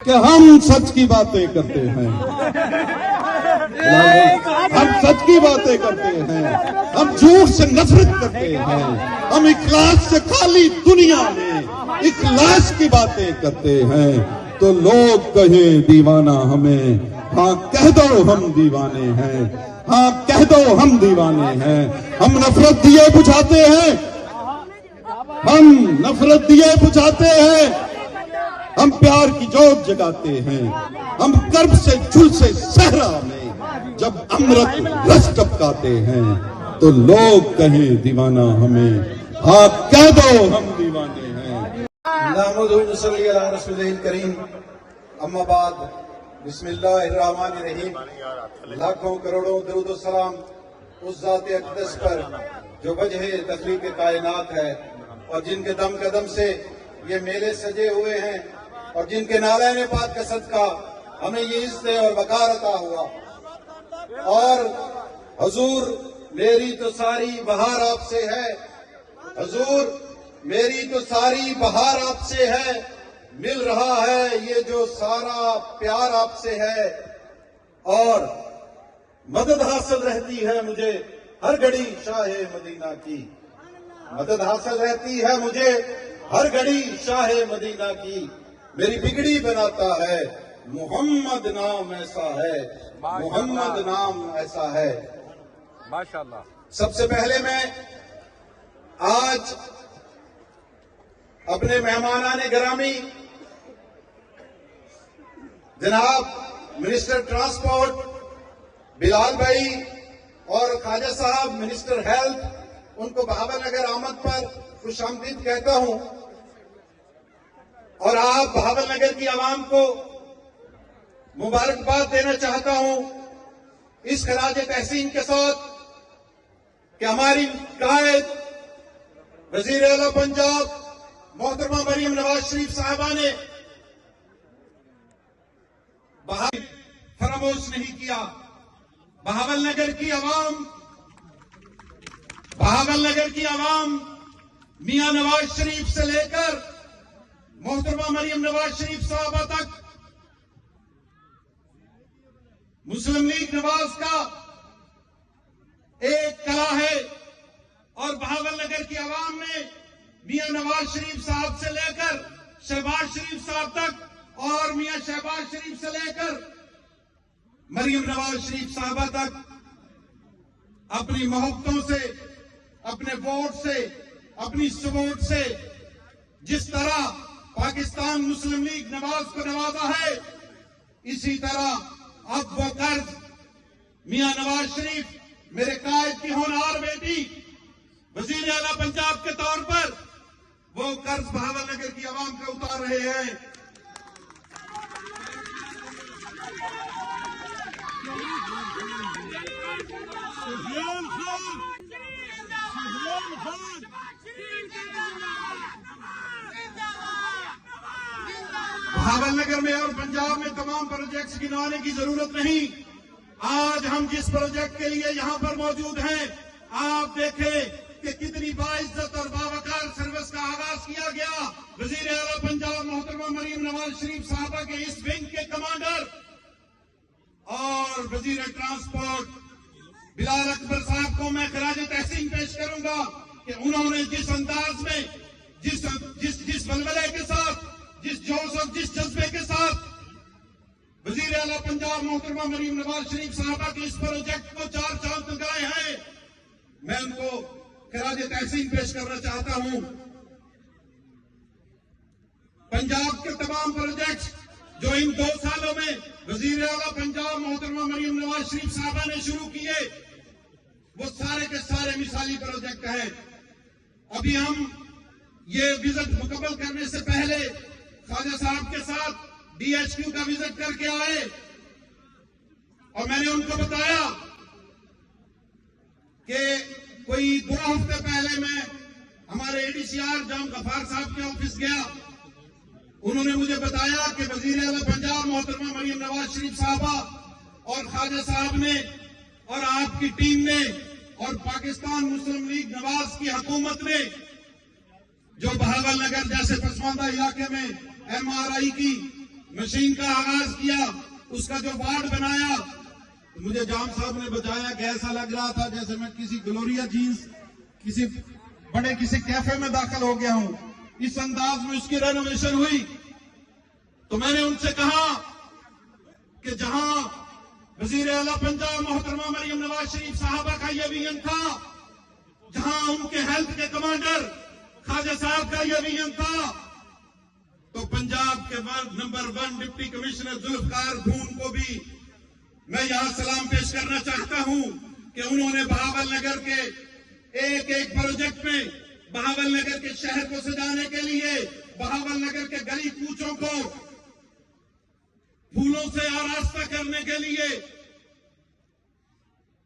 کہ ہم سچ کی باتیں کرتے ہیں، ہم سچ کی باتیں کرتے ہیں، ہم جھوٹ سے نفرت کرتے ہیں، ہم اخلاص سے خالی دنیا میں اخلاص کی باتیں کرتے ہیں۔ تو لوگ کہیں دیوانہ ہمیں، ہاں کہہ دو ہم دیوانے ہیں، ہاں کہہ دو ہم دیوانے ہیں۔ ہم نفرت دیے بجھاتے ہیں، ہم نفرت دیے بجھاتے ہیں، ہم پیار کی جوت جگاتے ہیں۔ ہم کرب سے جھلسے صحرا میں جب امرت رس ٹپکاتے ہیں تو لوگ کہیں دیوانہ ہمیں، ہاں کہہ دو ہم دیوانے ہیں۔ نحمدہ و نصلی علی رسولہ الکریم، اما بعد، بسم اللہ الرحمن الرحیم۔ لاکھوں کروڑوں درود و سلام اس ذات اقدس پر جو وجہ تخلیق کائنات ہے، اور جن کے دم قدم سے یہ میلے سجے ہوئے ہیں، اور جن کے نالین پاک کا صدقہ ہمیں یہ عزت اور وقار عطا ہوا۔ اور حضور میری تو ساری بہار آپ سے ہے، حضور میری تو ساری بہار آپ سے ہے، مل رہا ہے یہ جو سارا پیار آپ سے ہے۔ اور مدد حاصل رہتی ہے مجھے ہر گھڑی شاہ مدینہ کی، مدد حاصل رہتی ہے مجھے ہر گھڑی شاہ مدینہ کی۔ میری بگڑی بناتا ہے محمد نام ایسا ہے، محمد نام ایسا ہے۔ ماشاءاللہ۔ سب سے پہلے میں آج اپنے مہمانان گرامی جناب منسٹر ٹرانسپورٹ بلال بھائی اور خواجہ صاحب منسٹر ہیلتھ، ان کو بہاول نگر آمد پر خوش آمدید کہتا ہوں، اور آپ بہاول نگر کی عوام کو مبارکباد دینا چاہتا ہوں اس خراج تحسین کے ساتھ کہ ہماری قائد وزیر اعلیٰ پنجاب محترمہ مریم نواز شریف صاحبہ نے فراموش نہیں کیا۔ بہاول نگر کی عوام میاں نواز شریف سے لے کر محترمہ مریم نواز شریف صاحبہ تک مسلم لیگ نواز کا ایک کلا ہے، اور بہاول نگر کی عوام نے میاں نواز شریف صاحب سے لے کر شہباز شریف صاحب تک، اور میاں شہباز شریف سے لے کر مریم نواز شریف صاحبہ تک اپنی محبتوں سے، اپنے ووٹ سے، اپنی سپورٹ سے جس طرح پاکستان مسلم لیگ نواز کو نوازا ہے، اسی طرح اب وہ قرض میاں نواز شریف میرے قائد کی ہونہار بیٹی وزیر اعلیٰ پنجاب کے طور پر وہ قرض بہاول نگر کی عوام کا اتار رہے ہیں۔ بہاول نگر میں اور پنجاب میں تمام پروجیکٹس گنوانے کی ضرورت نہیں۔ آج ہم جس پروجیکٹ کے لیے یہاں پر موجود ہیں، آپ دیکھیں کہ کتنی باعزت اور باوقار سروس کا آغاز کیا گیا۔ وزیر اعلیٰ پنجاب محترمہ مریم نواز شریف صاحبہ کے اس ونگ کے کمانڈر اور وزیر ٹرانسپورٹ بلال اکبر صاحب کو میں خراج تحسین پیش کروں گا کہ انہوں نے جس انداز میں، جس ولولے کے ساتھ، جس جوش اور جس جذبے کے ساتھ وزیر اعلیٰ پنجاب محترمہ مریم نواز شریف صاحبہ کے اس پروجیکٹ کو چار چاند لگائے ہیں، میں ان کو خراج تحسین پیش کرنا چاہتا ہوں۔ پنجاب کے تمام پروجیکٹس جو ان 2 سالوں میں وزیر اعلیٰ پنجاب محترمہ مریم نواز شریف صاحبہ نے شروع کیے، وہ سارے کے سارے مثالی پروجیکٹ ہیں۔ ابھی ہم یہ وزٹ مکمل کرنے سے پہلے خواجہ صاحب کے ساتھ ڈی ایچ کیو کا وزٹ کر کے آئے، اور میں نے ان کو بتایا کہ کوئی 2 ہفتے پہلے میں ہمارے اے ڈی سی آر جام غفار صاحب کے آفس گیا، انہوں نے مجھے بتایا کہ وزیر اعلیٰ پنجاب محترمہ مریم نواز شریف صاحبہ اور خواجہ صاحب نے اور آپ کی ٹیم نے اور پاکستان مسلم لیگ نواز کی حکومت نے جو بہاول نگر جیسے پسماندہ علاقے میں ایم آر آئی کی मशीन का आगाज किया, उसका जो वार्ड बनाया, तो मुझे जाम साहब ने बताया कि ऐसा लग रहा था जैसे मैं किसी ग्लोरिया जीन्स किसी बड़े किसी कैफे में दाखिल हो गया हूं। इस अंदाज में उसकी रेनोवेशन हुई। तो मैंने उनसे कहा कि जहां वजीर आला पंजाब मोहतरमा मरियम नवाज शरीफ साहबा का यह विजन था, जहां उनके हेल्थ के कमांडर ख्वाजा साहब का यह विजन था, तो पंजाब के नंबर 1 डिप्टी कमिश्नर जुल्फकार धून को भी मैं यहां सलाम पेश करना चाहता हूं कि उन्होंने बहावल नगर के एक एक प्रोजेक्ट में बहावल नगर के शहर को सजाने के लिए, बहावल नगर के गली कूचों को फूलों से आरास्ता करने के लिए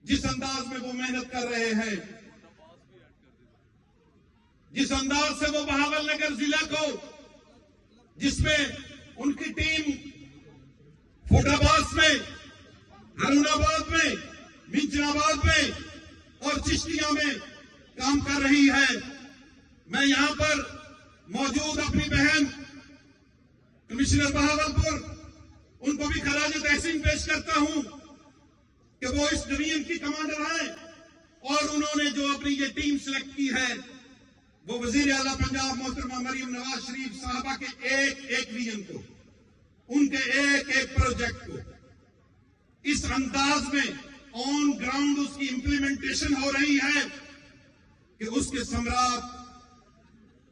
जिस अंदाज में वो मेहनत कर रहे हैं, जिस अंदाज से वो बहावल नगर जिला को, जिसमें उनकी टीम फोटाबाद में, हरुणाबाद में, मिंचनाबाद में और चिश्तिया में काम कर रही है। मैं यहां पर मौजूद अपनी बहन कमिश्नर बहावलपुर, उनको भी खराज तहसीन पेश करता हूं कि वो इस डिवीजन की कमांडर हैं और उन्होंने जो अपनी ये टीम सिलेक्ट की है, वो वजीर आला पंजाब मोहतरमा मरियम नवाज शरीफ साहबा के एक एक विजन को, उनके एक एक प्रोजेक्ट को इस अंदाज में ऑन ग्राउंड उसकी इंप्लीमेंटेशन हो रही है कि उसके सम्राट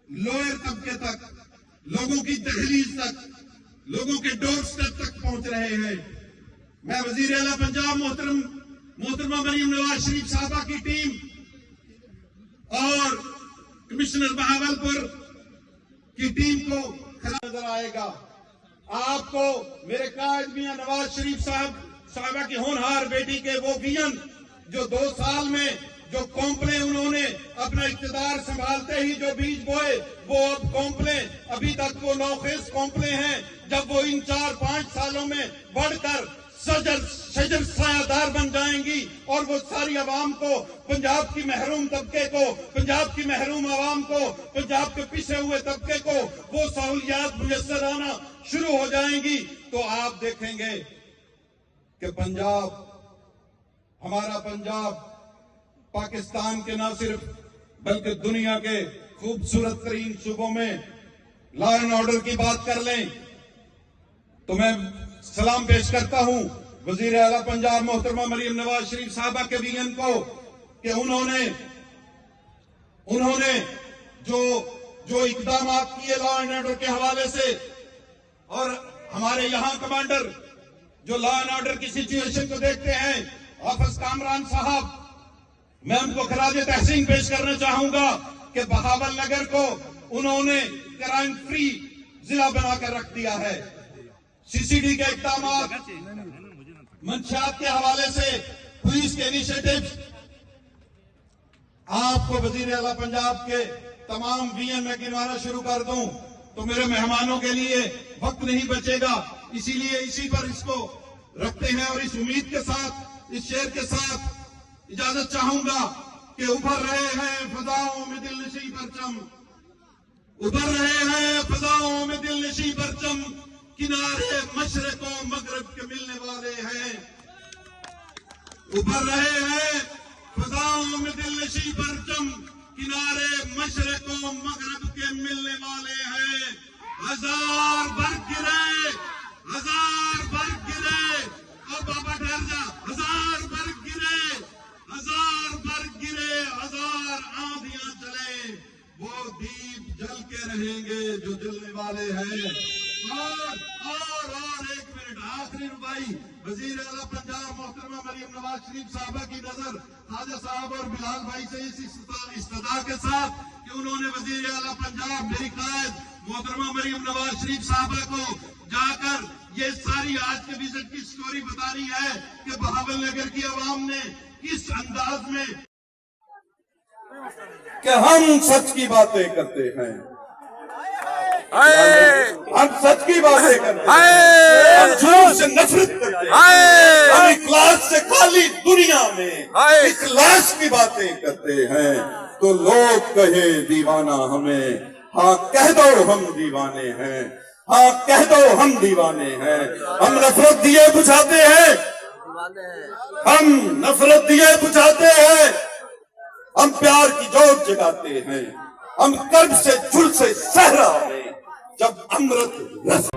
लोअर तबके तक, लोगों की दहलीज तक, लोगों के डोर स्टेप तक पहुंच रहे हैं। मैं वजीर आला पंजाब मोहतरमा मरियम नवाज शरीफ साहबा की टीम और कमिश्नर बहावलपुर की टीम को खरा नजर आएगा। आपको मेरे कायद मियां नवाज शरीफ साहबा की होनहार बेटी के वो विजन जो 2 साल में जो कॉम्पले उन्होंने अपना इख्तिदार संभालते ही जो बीज बोए, वो अब कॉम्पले अभी तक वो नौखेज कॉम्पले हैं। जब वो इन 4-5 सालों में बढ़कर शजर सायादार बन जाएंगी और वो सारी आवाम को, पंजाब की महरूम तबके को, पंजाब की महरूम आवाम को, पंजाब के पिछे हुए तबके को वो सहूलियात मुयस्सर आना शुरू हो जाएंगी, तो आप देखेंगे कि पंजाब, हमारा पंजाब पाकिस्तान के न सिर्फ बल्कि दुनिया के खूबसूरत तरीन सूबों में लॉ एंड ऑर्डर की बात कर लें तो मैं सलाम पेश करता हूं वजीर आला पंजाब मोहतरमा मरियम नवाज शरीफ साहबा के विजन को कि उन्होंने जो इकदाम किए लॉ एंड ऑर्डर के हवाले से, और हमारे यहां कमांडर जो लॉ एंड ऑर्डर की सिचुएशन को देखते हैं, हाफिज कामरान साहब, मैं उनको खराज तहसीन पेश करना चाहूंगा कि बहावल नगर को उन्होंने क्राइम फ्री जिला बनाकर रख दिया है। सीसीडी के इकदाम, मंशियात के हवाले से पुलिस के इनिशिएटिव, आपको वजीर आला पंजाब के तमाम विजन में गिनवाना शुरू कर दूं तो मेरे मेहमानों के लिए वक्त नहीं बचेगा, इसीलिए इसी पर इसको रखते हैं और इस उम्मीद के साथ, इस शेर के साथ इजाजत चाहूंगा कि उभर रहे हैं फजाओं में दिल नशी परचम, उभर रहे हैं फजाओं में दिल नशी परचम, किनारे मशरक व मगरब के मिलने वाले हैं। उभर रहे हैं फजाओं में दिल नशी परचम, किनारे मशरक व मगरब के मिलने वाले हैं। 1000 बर्फ गिरे, 1000 बर्फ गिरे, और बाबा ठहर जा, 1000 बर्फ गिरे, 1000 बर्फ गिरे, 1000 आंधियां चले, वो दीप जल के रहेंगे जो जलने वाले हैं। और एक मिनट, आखिरी रुबाई वजीर आला पंजाब मोहतरमा मरियम नवाज शरीफ साहबा की नजर ख्वाजा साहब और बिलाल भाई से इस इस्तदा के साथ कि उन्होंने वजीर आला पंजाब मेरी कायद मोहतरमा मरियम नवाज शरीफ साहबा को जाकर ये सारी आज के विजिट की स्टोरी बतानी है कि बहावल नगर की आवाम ने किस अंदाज में कि हम सच की बातें करते हैं, हम सच की बातें करते हैं, हम झूठ से नफरत करते हैं, हम इखलास से खाली दुनिया में इखलास की बातें करते हैं। तो लोग कहे दीवाना हमें, हाँ कह दो हम दीवाने हैं। ہاں کہہ دو ہم دیوانے ہیں، ہم نفرت دیے بجھاتے ہیں، ہم نفرت دیے بجھاتے ہیں، ہم پیار کی جوت جگاتے ہیں، ہم کرب سے جھلسے صحرا میں جب امرت رس